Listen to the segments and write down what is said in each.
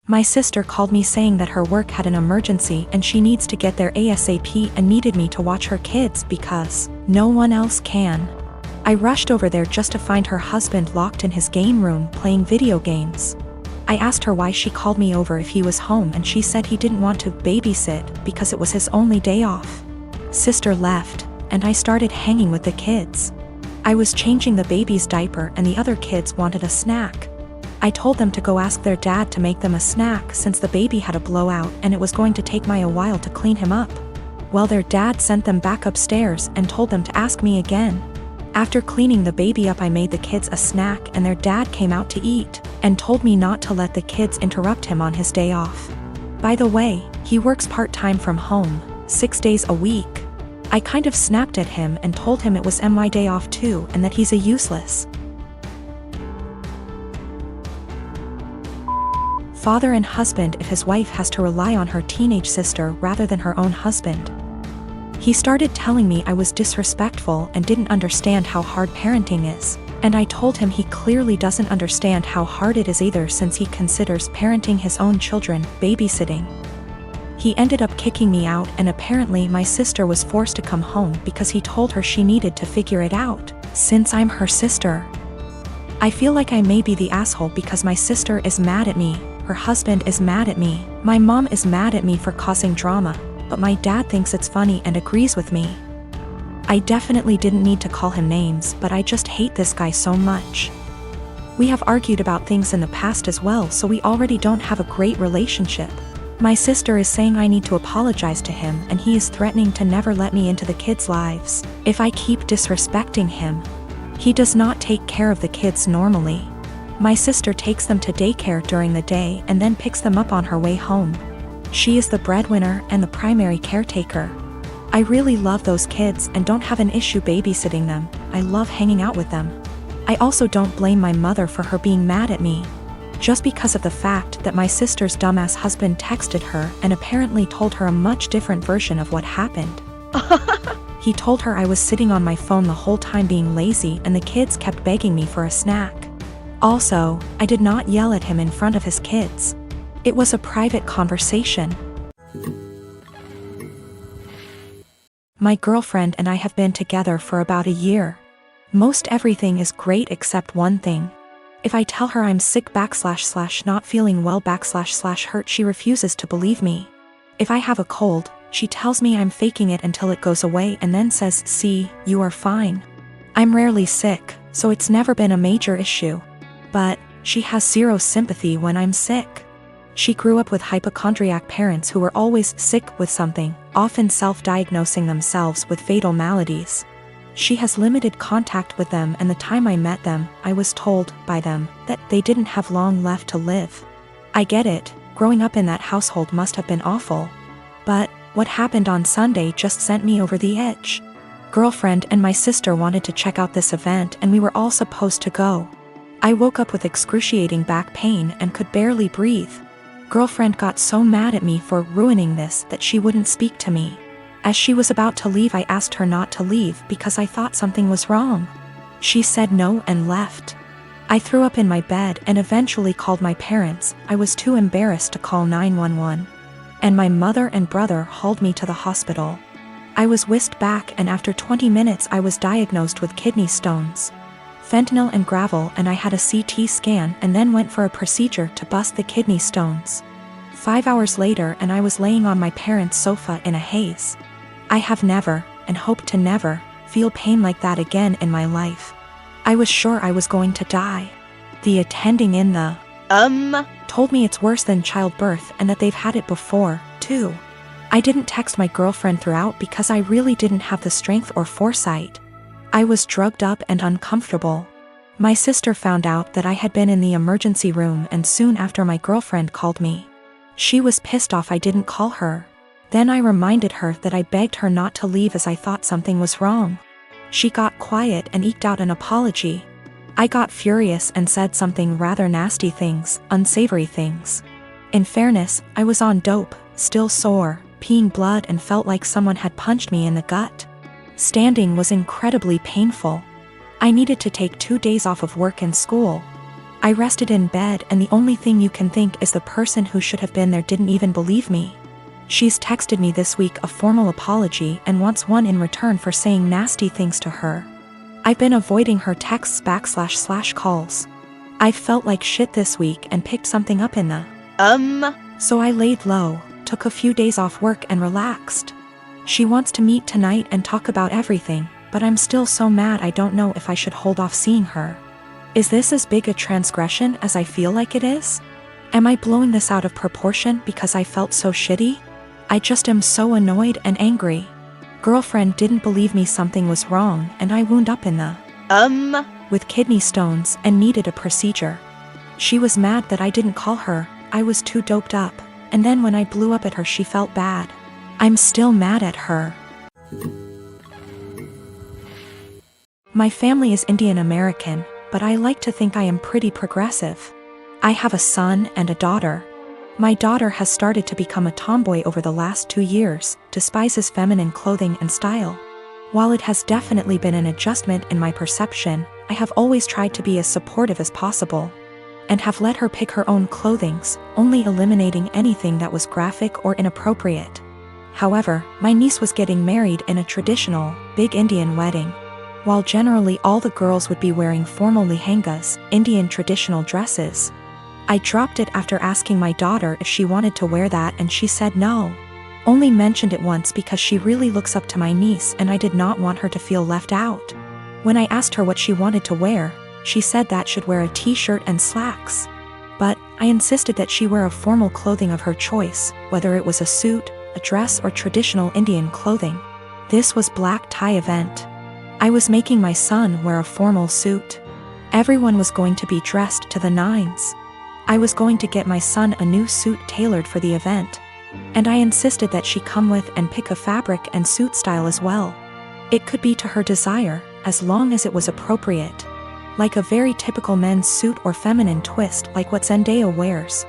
My sister called me saying that her work had an emergency and she needs to get there ASAP and needed me to watch her kids because no one else can. I rushed over there just to find her husband locked in his game room playing video games. I asked her why she called me over if he was home, and she said he didn't want to babysit because it was his only day off. Sister left, and I started hanging with the kids. I was changing the baby's diaper and the other kids wanted a snack. I told them to go ask their dad to make them a snack since the baby had a blowout and it was going to take me a while to clean him up. Well, their dad sent them back upstairs and told them to ask me again. After cleaning the baby up, I made the kids a snack and their dad came out to eat and told me not to let the kids interrupt him on his day off. By the way, he works part-time from home, 6 days a week. I kind of snapped at him and told him it was my day off too and that he's a useless father and husband if his wife has to rely on her teenage sister rather than her own husband. He started telling me I was disrespectful and didn't understand how hard parenting is, and I told him he clearly doesn't understand how hard it is either since he considers parenting his own children babysitting. He ended up kicking me out, and apparently my sister was forced to come home because he told her she needed to figure it out, since I'm her sister. I feel like I may be the asshole because my sister is mad at me, her husband is mad at me, my mom is mad at me for causing drama, but my dad thinks it's funny and agrees with me. I definitely didn't need to call him names, but I just hate this guy so much. We have argued about things in the past as well, so we already don't have a great relationship. My sister is saying I need to apologize to him, and he is threatening to never let me into the kids' lives if I keep disrespecting him. He does not take care of the kids normally. My sister takes them to daycare during the day and then picks them up on her way home. She is the breadwinner and the primary caretaker. I really love those kids and don't have an issue babysitting them. I love hanging out with them. I also don't blame my mother for her being mad at me, just because of the fact that my sister's dumbass husband texted her and apparently told her a much different version of what happened. He told her I was sitting on my phone the whole time being lazy and the kids kept begging me for a snack. Also, I did not yell at him in front of his kids. It was a private conversation. My girlfriend and I have been together for about a year. Most everything is great except one thing. If I tell her I'm sick / not feeling well / hurt, she refuses to believe me. If I have a cold, she tells me I'm faking it until it goes away and then says, "See, you are fine." I'm rarely sick, so it's never been a major issue. But she has zero sympathy when I'm sick. She grew up with hypochondriac parents who were always sick with something, often self-diagnosing themselves with fatal maladies. She has limited contact with them, and the time I met them, I was told by them that they didn't have long left to live. I get it, growing up in that household must have been awful. But what happened on Sunday just sent me over the edge. Girlfriend and my sister wanted to check out this event and we were all supposed to go. I woke up with excruciating back pain and could barely breathe. Girlfriend got so mad at me for ruining this that she wouldn't speak to me. As she was about to leave, I asked her not to leave because I thought something was wrong. She said no and left. I threw up in my bed and eventually called my parents. I was too embarrassed to call 911. And my mother and brother hauled me to the hospital. I was whisked back, and after 20 minutes I was diagnosed with kidney stones, fentanyl and gravel, and I had a CT scan and then went for a procedure to bust the kidney stones. 5 hours later and I was laying on my parents' sofa in a haze. I have never, and hope to never, feel pain like that again in my life. I was sure I was going to die. The attending in the told me it's worse than childbirth and that they've had it before, too. I didn't text my girlfriend throughout because I really didn't have the strength or foresight. I was drugged up and uncomfortable. My sister found out that I had been in the emergency room, and soon after my girlfriend called me. She was pissed off I didn't call her. Then I reminded her that I begged her not to leave as I thought something was wrong. She got quiet and eked out an apology. I got furious and said something rather nasty things, unsavory things. In fairness, I was on dope, still sore, peeing blood, and felt like someone had punched me in the gut. Standing was incredibly painful. I needed to take 2 days off of work and school. I rested in bed and the only thing you can think is the person who should have been there didn't even believe me. She's texted me this week a formal apology and wants one in return for saying nasty things to her. I've been avoiding her texts / calls. I've felt like shit this week and picked something up in the So I laid low, took a few days off work and relaxed. She wants to meet tonight and talk about everything, but I'm still so mad I don't know if I should hold off seeing her. Is this as big a transgression as I feel like it is? Am I blowing this out of proportion because I felt so shitty? I just am so annoyed and angry. Girlfriend didn't believe me something was wrong and I wound up in the with kidney stones and needed a procedure. She was mad that I didn't call her, I was too doped up, and then when I blew up at her she felt bad. I'm still mad at her. My family is Indian American, but I like to think I am pretty progressive. I have a son and a daughter. My daughter has started to become a tomboy over the last 2 years, despises feminine clothing and style. While it has definitely been an adjustment in my perception, I have always tried to be as supportive as possible, and have let her pick her own clothings, only eliminating anything that was graphic or inappropriate. However, my niece was getting married in a traditional, big Indian wedding. While generally all the girls would be wearing formal lehengas, Indian traditional dresses, I dropped it after asking my daughter if she wanted to wear that and she said no. Only mentioned it once because she really looks up to my niece and I did not want her to feel left out. When I asked her what she wanted to wear, she said that should wear a t-shirt and slacks. But I insisted that she wear a formal clothing of her choice, whether it was a suit, a dress or traditional Indian clothing. This was black tie event. I was making my son wear a formal suit. Everyone was going to be dressed to the nines. I was going to get my son a new suit tailored for the event. And I insisted that she come with and pick a fabric and suit style as well. It could be to her desire, as long as it was appropriate. Like a very typical men's suit or feminine twist like what Zendaya wears.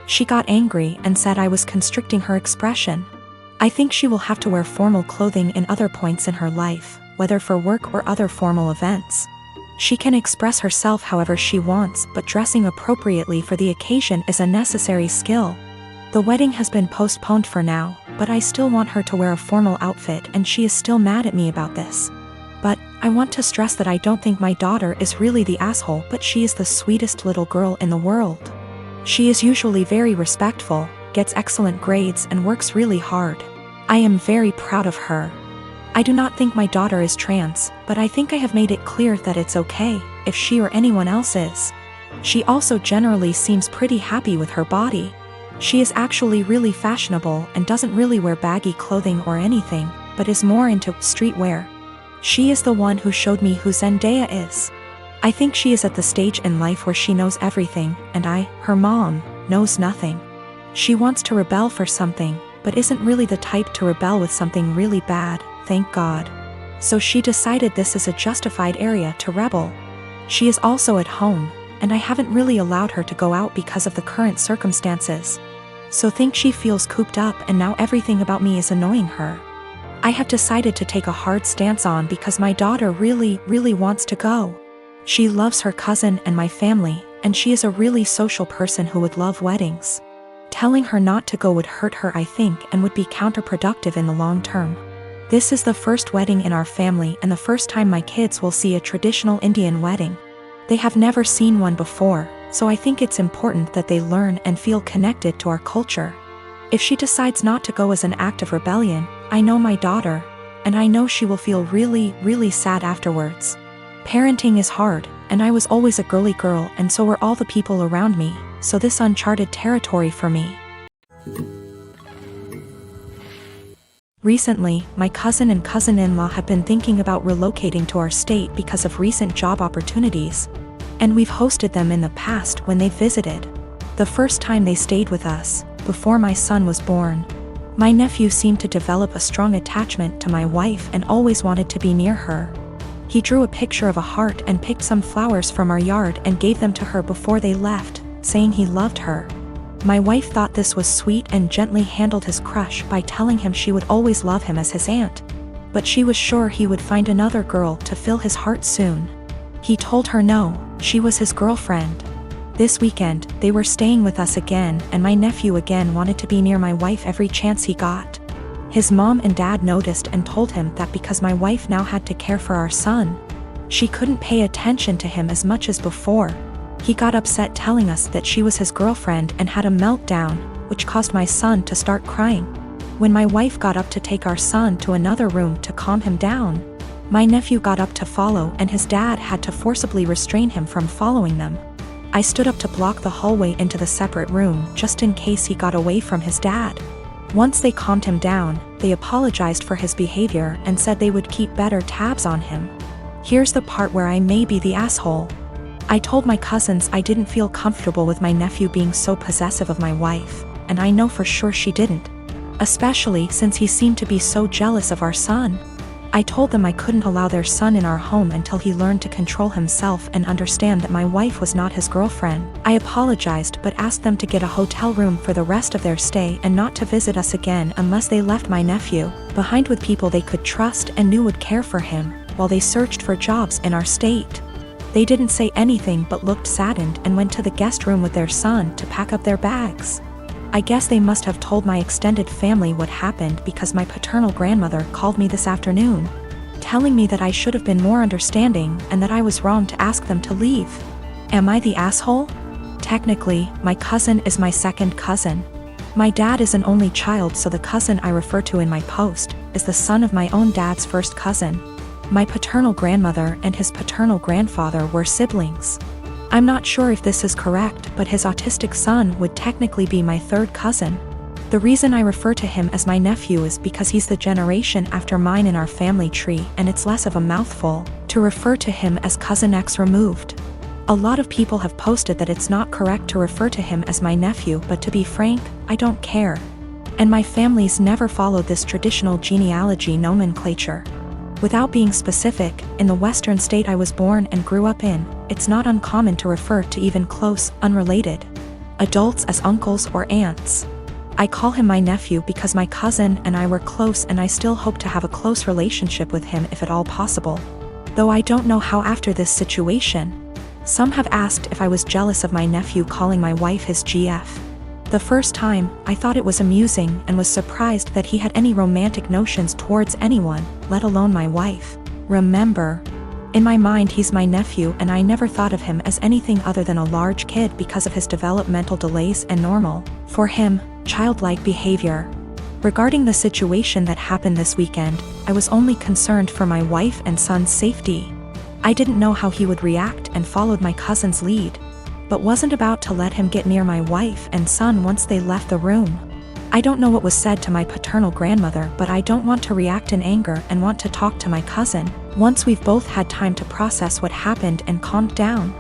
She got angry and said I was constricting her expression. I think she will have to wear formal clothing in other points in her life, whether for work or other formal events. She can express herself however she wants, but dressing appropriately for the occasion is a necessary skill. The wedding has been postponed for now, but I still want her to wear a formal outfit and she is still mad at me about this. But I want to stress that I don't think my daughter is really the asshole, but she is the sweetest little girl in the world. She is usually very respectful, gets excellent grades and works really hard. I am very proud of her. I do not think my daughter is trans, but I think I have made it clear that it's okay, if she or anyone else is. She also generally seems pretty happy with her body. She is actually really fashionable and doesn't really wear baggy clothing or anything, but is more into streetwear. She is the one who showed me who Zendaya is. I think she is at the stage in life where she knows everything, and I, her mom, knows nothing. She wants to rebel for something, but isn't really the type to rebel with something really bad, thank God. So she decided this is a justified area to rebel. She is also at home, and I haven't really allowed her to go out because of the current circumstances. So think she feels cooped up and now everything about me is annoying her. I have decided to take a hard stance on because my daughter really wants to go. She loves her cousin and my family, and she is a really social person who would love weddings. Telling her not to go would hurt her I think and would be counterproductive in the long term. This is the first wedding in our family and the first time my kids will see a traditional Indian wedding. They have never seen one before, so I think it's important that they learn and feel connected to our culture. If she decides not to go as an act of rebellion, I know my daughter, and I know she will feel really sad afterwards. Parenting is hard, and I was always a girly girl and so were all the people around me, so this uncharted territory for me. Recently, my cousin and cousin-in-law have been thinking about relocating to our state because of recent job opportunities, and we've hosted them in the past when they visited. The first time they stayed with us, before my son was born. My nephew seemed to develop a strong attachment to my wife and always wanted to be near her. He drew a picture of a heart and picked some flowers from our yard and gave them to her before they left, saying he loved her. My wife thought this was sweet and gently handled his crush by telling him she would always love him as his aunt. But she was sure he would find another girl to fill his heart soon. He told her no, she was his girlfriend. This weekend, they were staying with us again, and my nephew again wanted to be near my wife every chance he got. His mom and dad noticed and told him that because my wife now had to care for our son, she couldn't pay attention to him as much as before. He got upset, telling us that she was his girlfriend, and had a meltdown, which caused my son to start crying. When my wife got up to take our son to another room to calm him down, my nephew got up to follow, and his dad had to forcibly restrain him from following them. I stood up to block the hallway into the separate room just in case he got away from his dad. Once they calmed him down, they apologized for his behavior and said they would keep better tabs on him. Here's the part where I may be the asshole. I told my cousins I didn't feel comfortable with my nephew being so possessive of my wife, and I know for sure she didn't. Especially since he seemed to be so jealous of our son. I told them I couldn't allow their son in our home until he learned to control himself and understand that my wife was not his girlfriend. I apologized but asked them to get a hotel room for the rest of their stay and not to visit us again unless they left my nephew behind with people they could trust and knew would care for him, while they searched for jobs in our state. They didn't say anything but looked saddened and went to the guest room with their son to pack up their bags. I guess they must have told my extended family what happened, because my paternal grandmother called me this afternoon, telling me that I should have been more understanding and that I was wrong to ask them to leave. Am I the asshole? Technically, my cousin is my second cousin. My dad is an only child, so the cousin I refer to in my post is the son of my own dad's first cousin. My paternal grandmother and his paternal grandfather were siblings. I'm not sure if this is correct, but his autistic son would technically be my third cousin. The reason I refer to him as my nephew is because he's the generation after mine in our family tree, and it's less of a mouthful to refer to him as Cousin X removed. A lot of people have posted that it's not correct to refer to him as my nephew, but to be frank, I don't care. And my family's never followed this traditional genealogy nomenclature. Without being specific, in the western state I was born and grew up in, it's not uncommon to refer to even close, unrelated adults as uncles or aunts. I call him my nephew because my cousin and I were close, and I still hope to have a close relationship with him if at all possible. Though I don't know how after this situation. Some have asked if I was jealous of my nephew calling my wife his GF. The first time, I thought it was amusing and was surprised that he had any romantic notions towards anyone, let alone my wife. Remember, in my mind he's my nephew, and I never thought of him as anything other than a large kid because of his developmental delays and normal, for him, childlike behavior. Regarding the situation that happened this weekend, I was only concerned for my wife and son's safety. I didn't know how he would react and followed my cousin's lead, but wasn't about to let him get near my wife and son once they left the room. I don't know what was said to my paternal grandmother, but I don't want to react in anger and want to talk to my cousin once we've both had time to process what happened and calmed down.